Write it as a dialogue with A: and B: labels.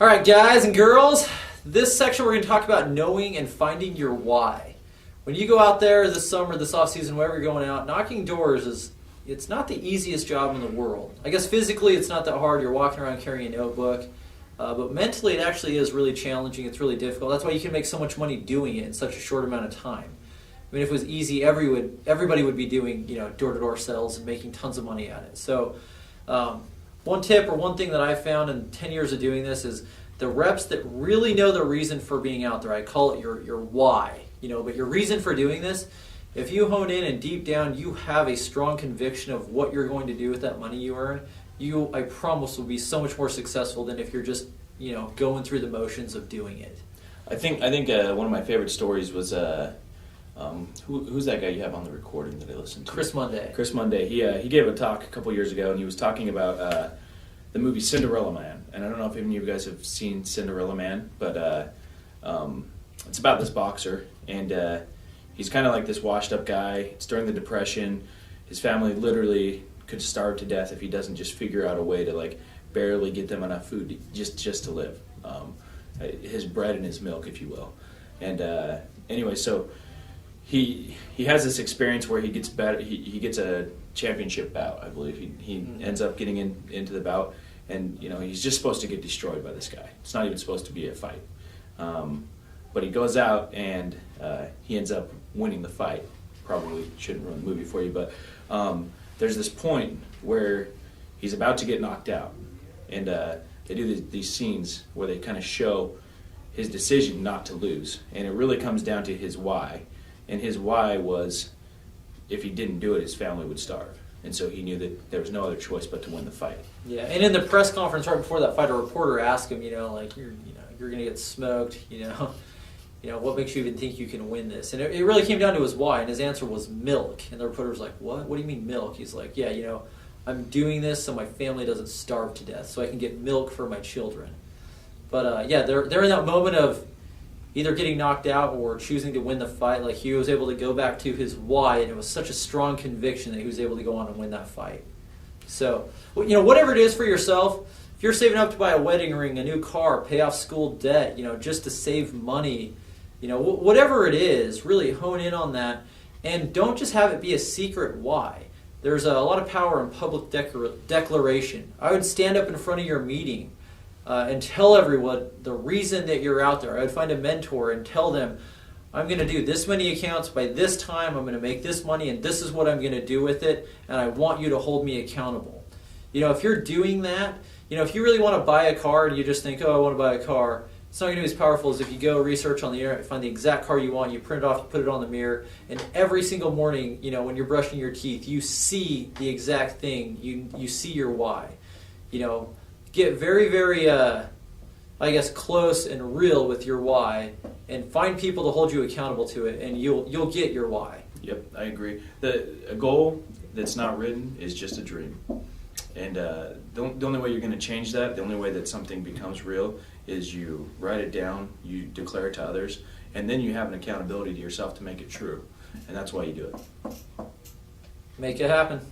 A: All right, guys and girls, this section we're going to talk about knowing and finding your why. When you go out there this summer, this off-season, wherever you're going out, knocking doors it's not the easiest job in the world. I guess physically it's not that hard. You're walking around carrying a notebook. But mentally it actually is really challenging. It's really difficult. That's why you can make so much money doing it in such a short amount of time. I mean, if it was easy, everybody would be doing door-to-door sales and making tons of money at it. So one tip or one thing that I found in 10 years of doing this is the reps that really know the reason for being out there. I call it your why. But your reason for doing this, if you hone in and deep down you have a strong conviction of what you're going to do with that money you earn, I promise, will be so much more successful than if you're just going through the motions of doing it.
B: I think one of my favorite stories was who's that guy you have on the recording that I listened to?
A: Chris Monday.
B: Chris Monday. He gave a talk a couple years ago, and he was talking about the movie Cinderella Man. And I don't know if any of you guys have seen Cinderella Man, but it's about this boxer, and he's kind of like this washed-up guy. It's during the Depression. His family literally could starve to death if he doesn't just figure out a way to barely get them enough food just to live. His bread and his milk, if you will. And anyway, so he has this experience where he gets better. He gets a championship bout, I believe. He ends up getting into the bout, and he's just supposed to get destroyed by this guy. It's not even supposed to be a fight. But he goes out and he ends up winning the fight. Probably shouldn't ruin the movie for you, but there's this point where he's about to get knocked out, and they do these scenes where they kind of show his decision not to lose, and it really comes down to his why. And his why was, if he didn't do it, his family would starve, and so he knew that there was no other choice but to win the fight.
A: Yeah, and in the press conference right before that fight, a reporter asked him, you're going to get smoked, what makes you even think you can win this? And it really came down to his why, and his answer was milk. And the reporter was like, what? What do you mean milk? He's like, yeah, I'm doing this so my family doesn't starve to death, so I can get milk for my children. But they're in that moment of either getting knocked out or choosing to win the fight. Like, he was able to go back to his why, and it was such a strong conviction that he was able to go on and win that fight. So, whatever it is for yourself, if you're saving up to buy a wedding ring, a new car, pay off school debt, just to save money, whatever it is, really hone in on that, and don't just have it be a secret why. There's a lot of power in public declaration. I would stand up in front of your meeting and tell everyone the reason that you're out there. I would find a mentor and tell them, I'm going to do this many accounts by this time, I'm going to make this money, and this is what I'm going to do with it, and I want you to hold me accountable. If you're doing that, if you really want to buy a car and you just think, I want to buy a car, it's not going to be as powerful as if you go research on the internet, find the exact car you want, you print it off, you put it on the mirror, and every single morning, when you're brushing your teeth, you see the exact thing. You see your why. Get very, very, close and real with your why, and find people to hold you accountable to it, and you'll get your why.
B: Yep, I agree. A goal that's not written is just a dream. And the only way you're going to change that, the only way that something becomes real, is you write it down, you declare it to others, and then you have an accountability to yourself to make it true. And that's why you do it.
A: Make it happen.